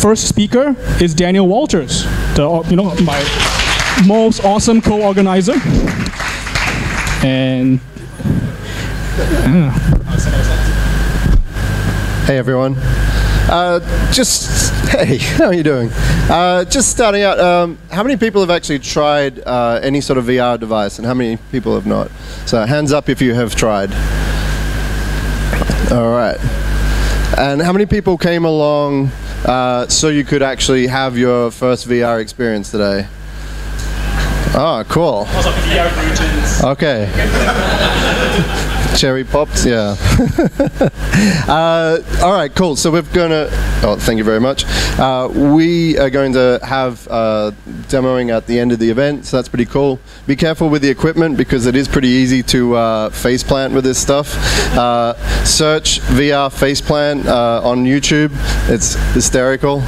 first speaker is Daniel Walters, my most awesome co-organizer. And hey everyone. Hey, how are you doing? Just starting out, how many people have actually tried any sort of VR device, and how many people have not? So hands up if you have tried. All right. And how many people came along so you could actually have your first VR experience today? Oh, cool. Okay. Cherry popped, yeah. All right, cool. So we're gonna. Oh, thank you very much. We are going to have demoing at the end of the event, so that's pretty cool. Be careful with the equipment because it is pretty easy to faceplant with this stuff. Search VR faceplant on YouTube. It's hysterical.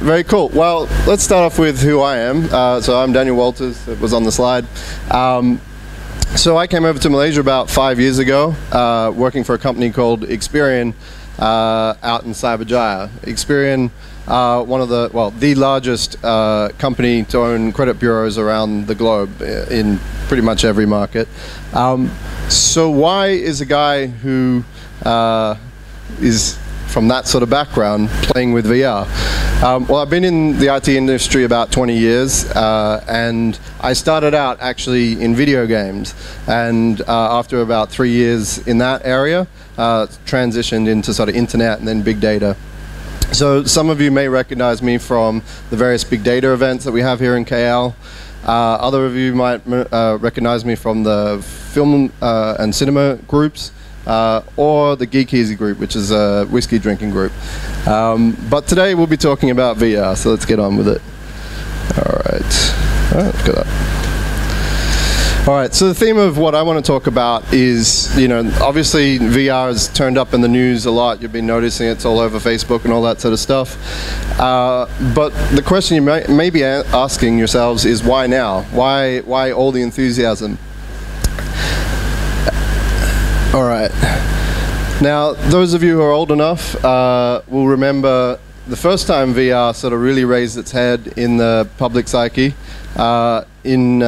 Very cool. Well, let's start off with who I am. So I'm Daniel Walters. It was on the slide. So I came over to Malaysia about 5 years ago, working for a company called Experian out in Cyberjaya. Experian, one of the largest company to own credit bureaus around the globe in pretty much every market. So why is a guy who is from that sort of background playing with VR? Well, I've been in the IT industry about 20 years, and I started out actually in video games, and after about 3 years in that area, transitioned into sort of internet and then big data. So some of you may recognize me from the various big data events that we have here in KL. Other of you might recognize me from the film and cinema groups. Or the Geek Easy group, which is a whiskey drinking group. But today we'll be talking about VR, so let's get on with it. Alright, let's get up. Alright, so the theme of what I want to talk about is, obviously VR has turned up in the news a lot. You've been noticing it's all over Facebook and all that sort of stuff. But the question you may be asking yourselves is why now? Why all the enthusiasm? All right. Now, those of you who are old enough will remember the first time VR sort of really raised its head in the public psyche in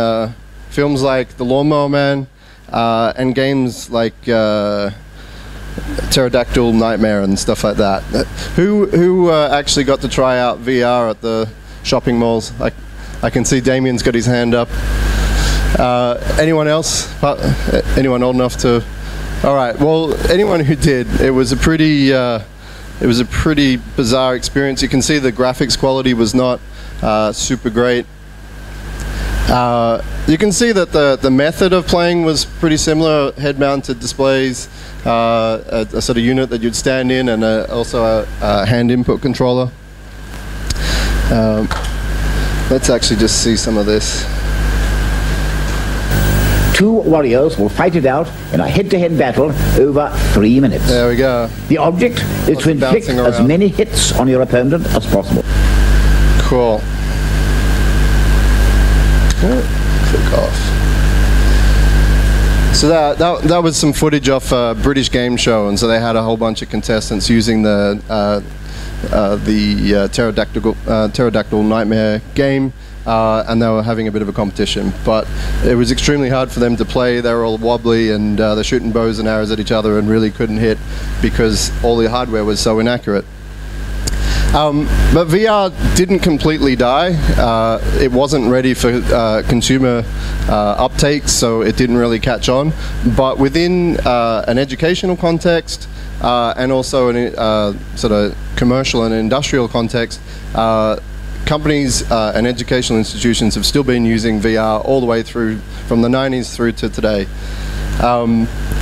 films like The Lawnmower Man and games like Pterodactyl Nightmare and stuff like that. Who actually got to try out VR at the shopping malls? I can see Damien's got his hand up. Anyone else? Anyone old enough to? All right. Well, anyone who did, it was a pretty bizarre experience. You can see the graphics quality was not super great. You can see that the method of playing was pretty similar: head-mounted displays, a sort of unit that you'd stand in, and also a hand input controller. Let's actually just see some of this. Two warriors will fight it out in a head-to-head battle over 3 minutes. There we go. The object is to inflict as many hits on your opponent as possible. Cool. Click off. So that was some footage off a British game show, and so they had a whole bunch of contestants using the Pterodactyl Nightmare game. And they were having a bit of a competition, but it was extremely hard for them to play. They were all wobbly, and they're shooting bows and arrows at each other and really couldn't hit because all the hardware was so inaccurate. But VR didn't completely die. It wasn't ready for consumer uptake, so it didn't really catch on. But within an educational context and also a sort of commercial and industrial context, companies and educational institutions have still been using VR all the way through, from the 90s through to today.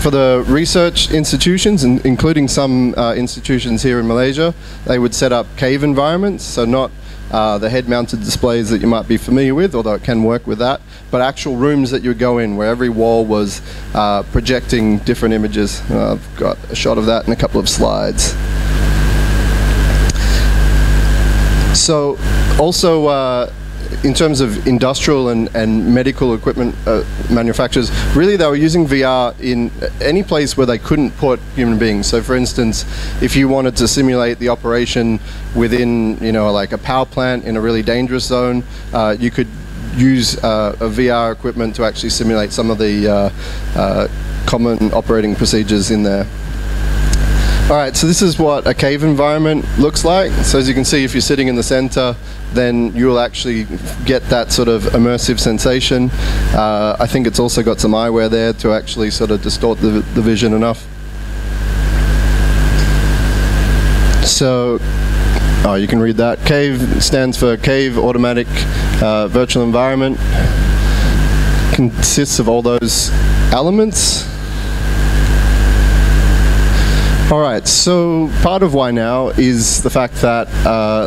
For the research institutions, including some institutions here in Malaysia, they would set up cave environments, so not the head-mounted displays that you might be familiar with, although it can work with that, but actual rooms that you would go in where every wall was projecting different images. I've got a shot of that in a couple of slides. So also in terms of industrial and medical equipment manufacturers, really they were using VR in any place where they couldn't put human beings. So for instance, if you wanted to simulate the operation within, like a power plant in a really dangerous zone, you could use a VR equipment to actually simulate some of the common operating procedures in there. Alright, so this is what a cave environment looks like. So as you can see, if you're sitting in the center, then you will actually get that sort of immersive sensation. I think it's also got some eyewear there to actually sort of distort the vision enough. So, you can read that. CAVE stands for Cave Automatic Virtual Environment. Consists of all those elements. Alright, so part of why now is the fact that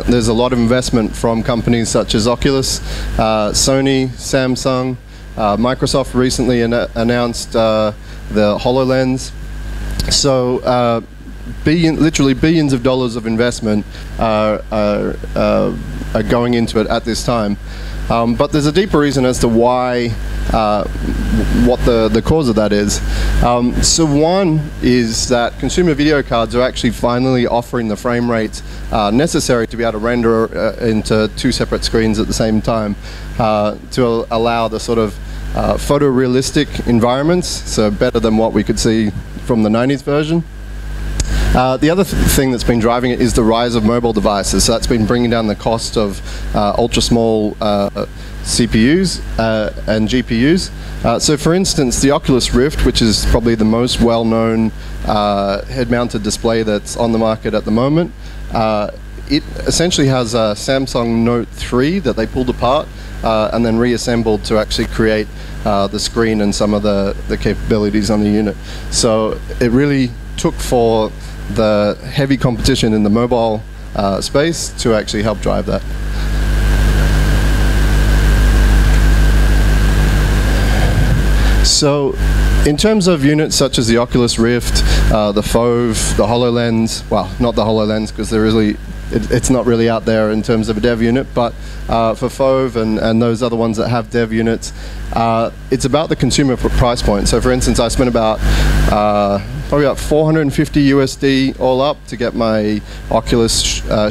there's a lot of investment from companies such as Oculus, Sony, Samsung, Microsoft recently announced the HoloLens. So literally billions of dollars of investment are going into it at this time. But there's a deeper reason as to why, what the cause of that is. So one is that consumer video cards are actually finally offering the frame rates necessary to be able to render into two separate screens at the same time to allow the sort of photorealistic environments, so better than what we could see from the 90s version. The other thing that's been driving it is the rise of mobile devices. So that's been bringing down the cost of ultra small CPUs and GPUs. So for instance, the Oculus Rift, which is probably the most well-known head-mounted display that's on the market at the moment, it essentially has a Samsung Note 3 that they pulled apart and then reassembled to actually create the screen and some of the capabilities on the unit. So it really took for the heavy competition in the mobile space to actually help drive that. So in terms of units such as the Oculus Rift, the Fove, the HoloLens, well, not the HoloLens because it's not really out there in terms of a dev unit, but for Fove and those other ones that have dev units, it's about the consumer price point. So for instance, I spent about probably about 450 USD all up to get my Oculus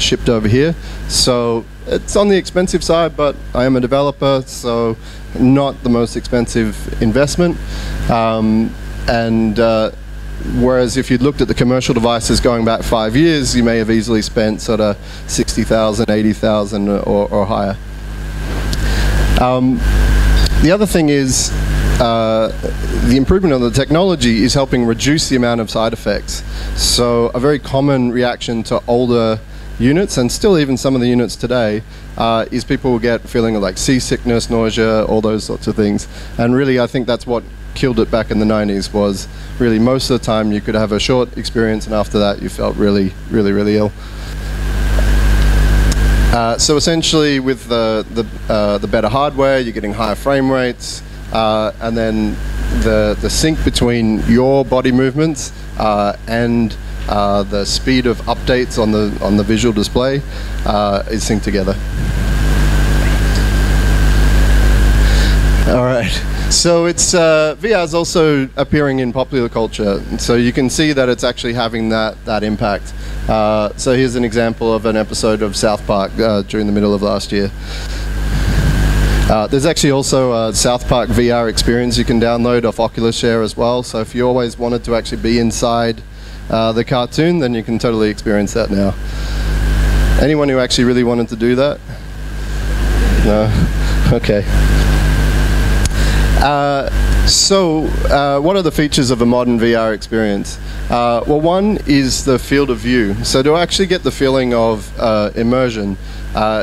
shipped over here. So it's on the expensive side, but I am a developer, so not the most expensive investment. Whereas if you'd looked at the commercial devices going back 5 years, you may have easily spent sort of 60,000, 80,000 or higher. The other thing is the improvement of the technology is helping reduce the amount of side effects. So a very common reaction to older units, and still even some of the units today, is people will get feeling of like seasickness, nausea, all those sorts of things. And really I think that's what killed it back in the 90s, was really most of the time you could have a short experience and after that you felt really ill. So essentially with the better hardware, you're getting higher frame rates, and then the sync between your body movements and the speed of updates on the visual display is synced together. All right. So it's VR is also appearing in popular culture, so you can see that it's actually having that impact. So here's an example of an episode of South Park during the middle of last year. There's actually also a South Park VR experience you can download off Oculus Share as well. So if you always wanted to actually be inside the cartoon, then you can totally experience that now. Anyone who actually really wanted to do that? No? Okay. What are the features of a modern VR experience? Well, one is the field of view. So to actually get the feeling of immersion,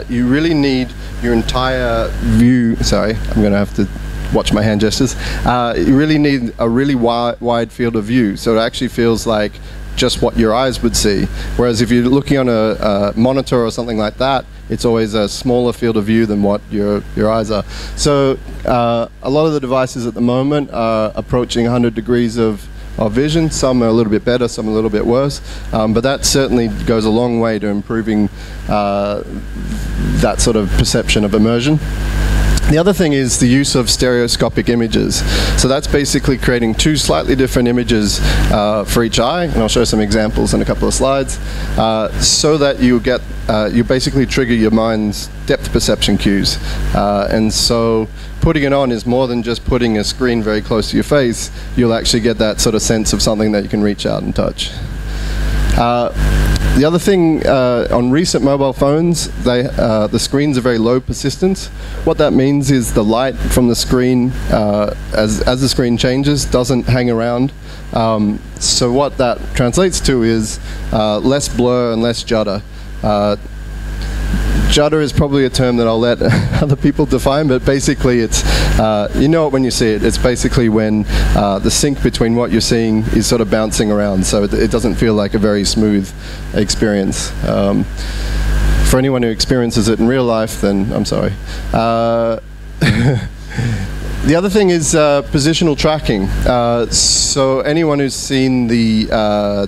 you really need your entire view. Sorry, I'm going to have to watch my hand gestures. You really need a really wide field of view, so it actually feels like just what your eyes would see. Whereas if you're looking on a monitor or something like that, it's always a smaller field of view than what your eyes are. So a lot of the devices at the moment are approaching 100 degrees of vision. Some are a little bit better, some a little bit worse. But that certainly goes a long way to improving that sort of perception of immersion. The other thing is the use of stereoscopic images. So that's basically creating two slightly different images for each eye, and I'll show some examples in a couple of slides, so that you basically trigger your mind's depth perception cues. And so putting it on is more than just putting a screen very close to your face. You'll actually get that sort of sense of something that you can reach out and touch. The other thing, on recent mobile phones, the screens are very low persistence. What that means is the light from the screen, as the screen changes, doesn't hang around. So what that translates to is less blur and less judder. Judder is probably a term that I'll let other people define, but basically it's, you know it when you see it. It's basically when the sync between what you're seeing is sort of bouncing around, so it doesn't feel like a very smooth experience. For anyone who experiences it in real life, then I'm sorry. The other thing is positional tracking. So anyone who's seen the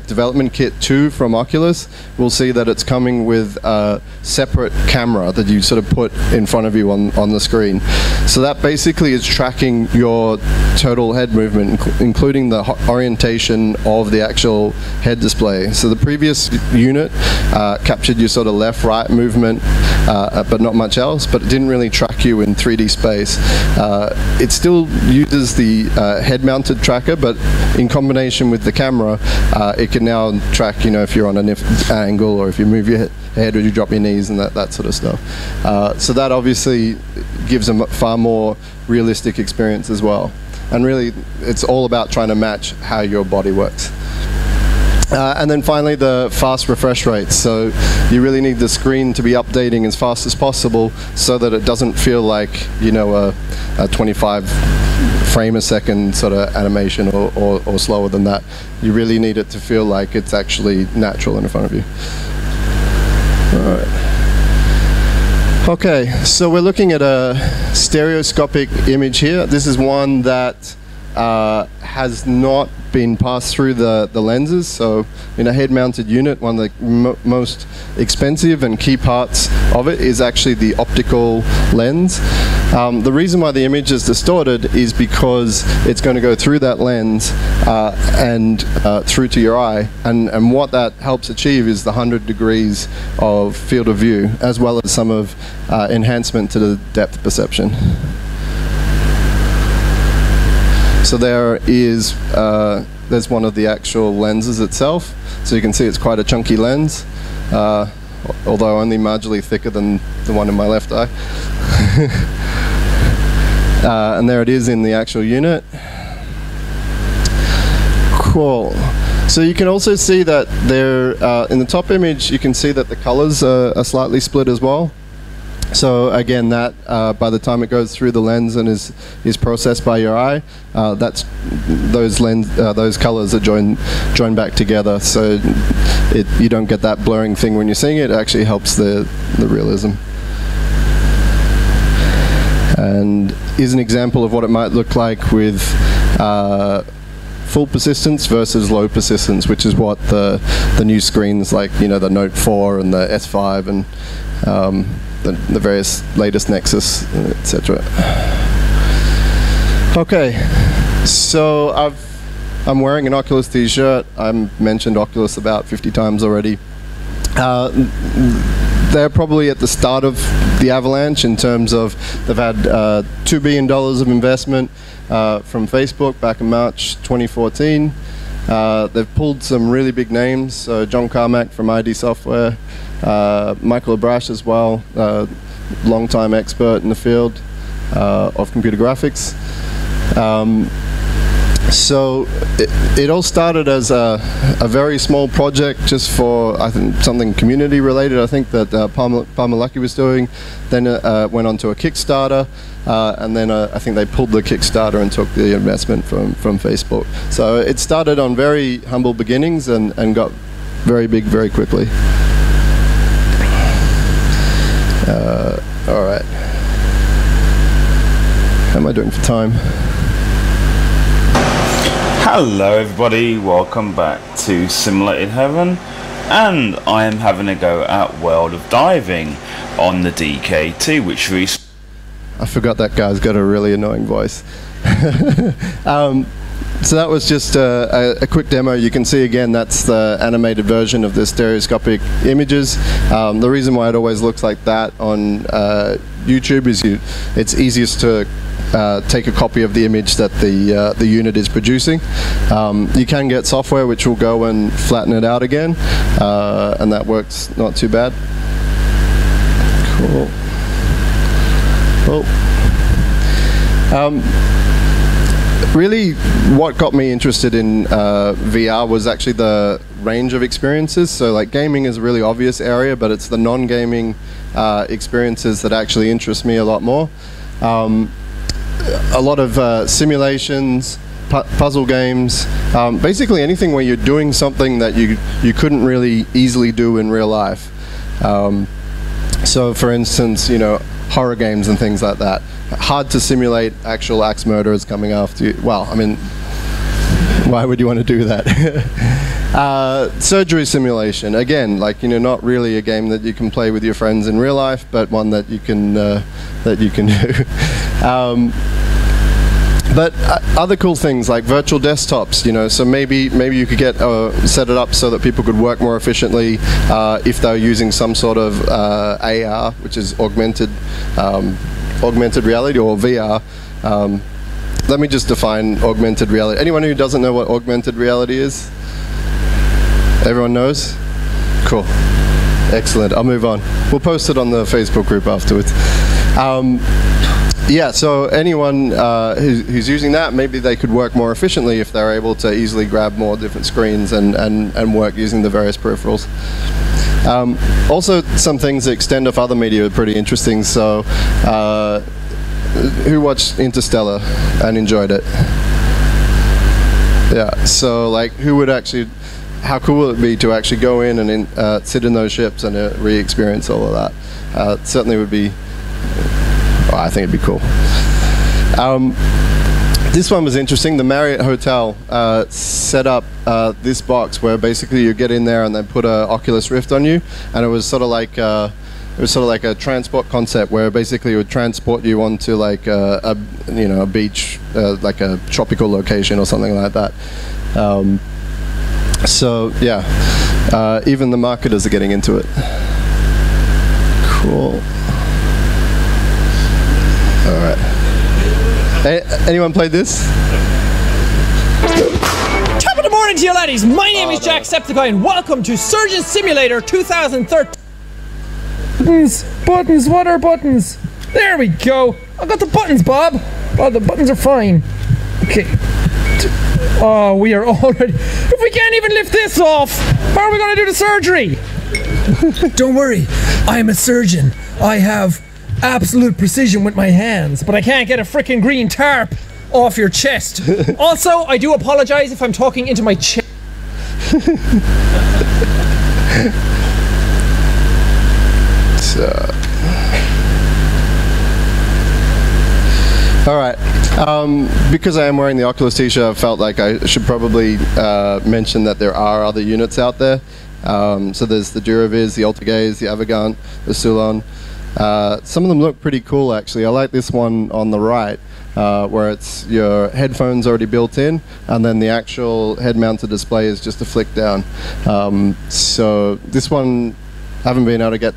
development kit 2 from Oculus will see that it's coming with a separate camera that you sort of put in front of you on the screen. So that basically is tracking your total head movement, including the orientation of the actual head display. So the previous unit captured your sort of left-right movement, but not much else, but it didn't really track you in 3D space. It still uses the head-mounted tracker, but in combination with the camera, it can now track, you know, if you're on an angle, or if you move your head, or you drop your knees, and that sort of stuff. So that obviously gives a far more realistic experience as well. And really, it's all about trying to match how your body works. And then finally, the fast refresh rates. So you really need the screen to be updating as fast as possible, so that it doesn't feel like, you know, a 25 frame a second sort of animation, or slower than that. You really need it to feel like it's actually natural in front of you. All right. Okay, so we're looking at a stereoscopic image here. This is one that has not been passed through the lenses. So in a head-mounted unit, one of the most expensive and key parts of it is actually the optical lens. The reason why the image is distorted is because it's going to go through that lens and through to your eye, and what that helps achieve is the 100 degrees of field of view, as well as some of enhancement to the depth perception. So there is, there's one of the actual lenses itself. So you can see it's quite a chunky lens, although only marginally thicker than the one in my left eye. And there it is in the actual unit. Cool. So you can also see that there, in the top image, you can see that the colors are slightly split as well. So again, that by the time it goes through the lens and is processed by your eye, those colors are joined back together. So you don't get that blurring thing when you're seeing it. It actually helps the realism. And here's an example of what it might look like with full persistence versus low persistence, which is what the new screens like, you know, the Note 4 and the S5 and the various latest Nexus, etc. Okay, so I'm wearing an Oculus t-shirt. I've mentioned Oculus about 50 times already. They're probably at the start of the avalanche in terms of they've had $2 billion of investment from Facebook back in March 2014. They've pulled some really big names, so John Carmack from ID Software, Michael Abrash as well, long-time expert in the field of computer graphics. So it all started as a very small project just for, I think, something community related. I think that Palmer Luckey was doing. Then it went on to a Kickstarter, and then I think they pulled the Kickstarter and took the investment from Facebook. So it started on very humble beginnings and got very big very quickly. All right. How am I doing for time? Hello everybody, welcome back to Simulated Heaven. and I am having a go at World of Diving on the DK2, which I forgot that guy's got a really annoying voice. So that was just a quick demo. You can see again that's the animated version of the stereoscopic images. The reason why it always looks like that on YouTube is it's easiest to take a copy of the image that the unit is producing. You can get software which will go and flatten it out again, and that works not too bad. Cool. Really, what got me interested in VR was actually the range of experiences. So like gaming is a really obvious area, but it's the non-gaming experiences that actually interest me a lot more. A lot of simulations, puzzle games, basically anything where you're doing something that you couldn't really easily do in real life. So for instance, you know, horror games and things like that. Hard to simulate actual axe murderers coming after you. Well, I mean, why would you want to do that? Surgery simulation. Again, like, you know, not really a game that you can play with your friends in real life, but one that you can do. But other cool things like virtual desktops, you know, so maybe you could get set it up so that people could work more efficiently if they're using some sort of AR, which is augmented reality, or VR. Let me just define augmented reality. Anyone who doesn't know what augmented reality is? Everyone knows? Cool. Excellent. I'll move on. We'll post it on the Facebook group afterwards. Yeah, so anyone who's using that, maybe they could work more efficiently if they're able to easily grab more different screens and work using the various peripherals. Also, some things that extend off other media are pretty interesting. So, who watched Interstellar and enjoyed it? Yeah, so like, who would actually, how cool would it be to actually go in and sit in those ships and re-experience all of that? Certainly would be, well, I think it'd be cool. This one was interesting. The Marriott Hotel set up this box where basically you get in there and they put a Oculus Rift on you, and it was sort of like a transport concept where basically it would transport you onto like a beach, like a tropical location or something like that. So yeah, even the marketers are getting into it. Cool. All right. Anyone played this? Top of the morning to you laddies, my name is Jacksepticeye and welcome to Surgeon Simulator 2013. Buttons, what are buttons? There we go. I got the buttons, Bob. Oh, the buttons are fine. Okay. Oh, we are already... If we can't even lift this off, how are we going to do the surgery? Don't worry, I am a surgeon. I have absolute precision with my hands, but I can't get a frickin' green tarp off your chest. Also, I do apologize if I'm talking into my chest. All right. Because I am wearing the Oculus t-shirt, I felt like I should probably mention that there are other units out there. So there's the DuraViz, the AltaGaze, the Avegant, the Sulon. Some of them look pretty cool, actually. I like this one on the right, where it's your headphones already built in, and then the actual head-mounted display is just a flick down. So this one, I haven't been able to get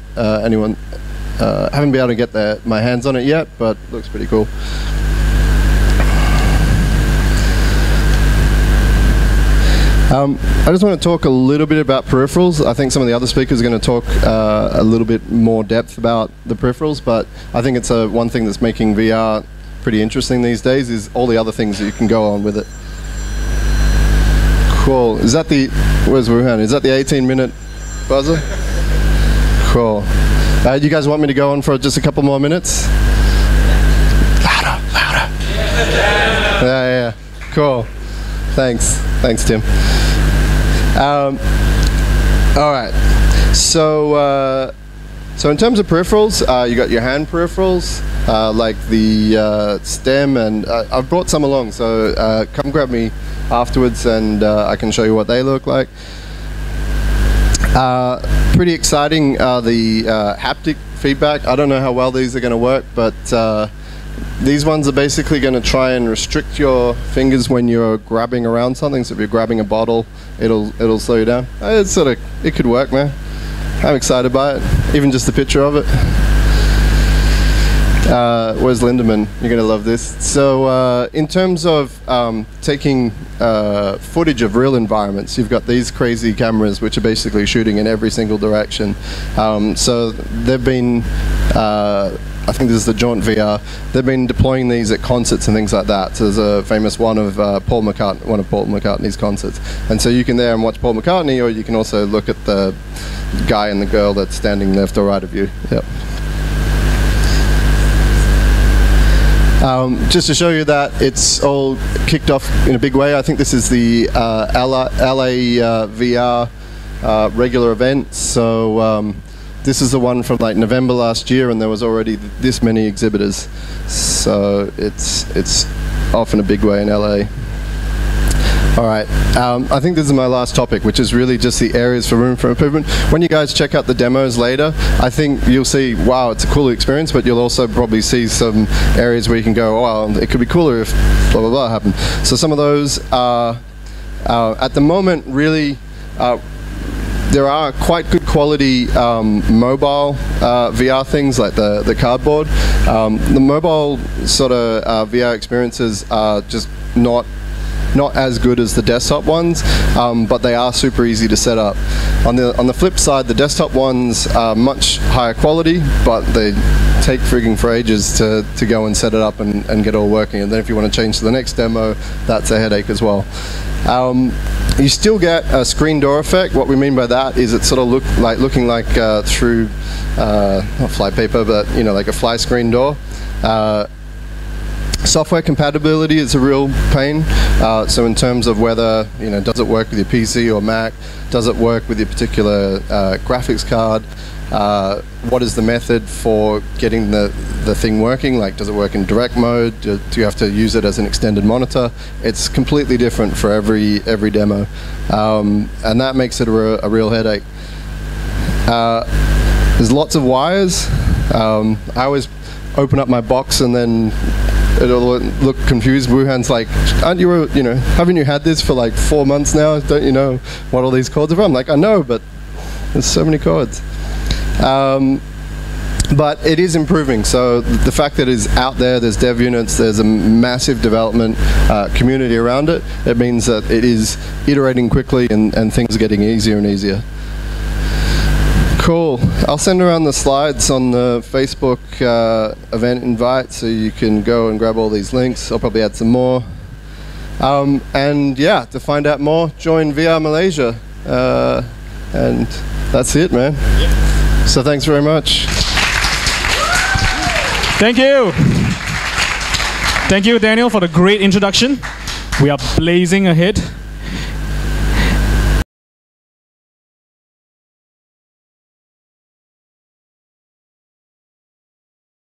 my hands on it yet, but looks pretty cool. I just want to talk a little bit about peripherals. I think some of the other speakers are going to talk a little bit more depth about the peripherals, but I think it's one thing that's making VR pretty interesting these days is all the other things that you can go on with it. Cool. Is that the, where's Wuhan? Is that the 18-minute buzzer? Cool. You guys want me to go on for just a couple more minutes? Louder, louder. Yeah. Cool. Thanks, Tim. All right. So in terms of peripherals, you got your hand peripherals, like the stem, and I've brought some along. So come grab me afterwards, and I can show you what they look like. Pretty exciting, the haptic feedback. I don't know how well these are going to work, but these ones are basically going to try and restrict your fingers when you're grabbing around something. So if you're grabbing a bottle, it'll slow you down. It could work, man. I'm excited by it. Even just a picture of it. Where's Lindemann? You're going to love this. So in terms of taking footage of real environments, you've got these crazy cameras which are basically shooting in every single direction. So they've been, I think this is the Jaunt VR, they've been deploying these at concerts and things like that. So there's a famous one of Paul McCartney's concerts. And so you can there and watch Paul McCartney, or you can also look at the guy and the girl that's standing left or right of you. Yep. Just to show you that it's all kicked off in a big way. I think this is the LA VR regular event. So this is the one from like November last year, and there was already this many exhibitors. So it's off in a big way in LA. All right, I think this is my last topic, which is really just the areas for room for improvement. When you guys check out the demos later, I think you'll see, wow, it's a cool experience, but you'll also probably see some areas where you can go, oh, well, it could be cooler if blah, blah, blah happened. So some of those are, at the moment, really, there are quite good quality mobile VR things like the cardboard. The mobile sort of VR experiences are just not as good as the desktop ones, but they are super easy to set up. On the flip side, the desktop ones are much higher quality, but they take frigging for ages to go and set it up and get it all working. And then if you want to change to the next demo, that's a headache as well. You still get a screen door effect. What we mean by that is it's sort of looking like through not fly paper, but you know, like a fly screen door. Software compatibility is a real pain. So in terms of whether, you know, does it work with your PC or Mac? Does it work with your particular graphics card? What is the method for getting the thing working? Like, does it work in direct mode? Do you have to use it as an extended monitor? It's completely different for every demo, and that makes it a real headache. There's lots of wires. I always open up my box and then it'll look confused. Wuhan's like, aren't you, haven't you had this for like 4 months now? Don't you know what all these cords are from? I'm like, I know, but there's so many cords. But it is improving. So the fact that it is out there, there's dev units, there's a massive development community around it. It means that it is iterating quickly and things are getting easier and easier. Cool. I'll send around the slides on the Facebook event invite so you can go and grab all these links. I'll probably add some more. And yeah, to find out more, join VR Malaysia. And that's it, man. Yep. So thanks very much. Thank you. Thank you, Daniel, for the great introduction. We are blazing ahead.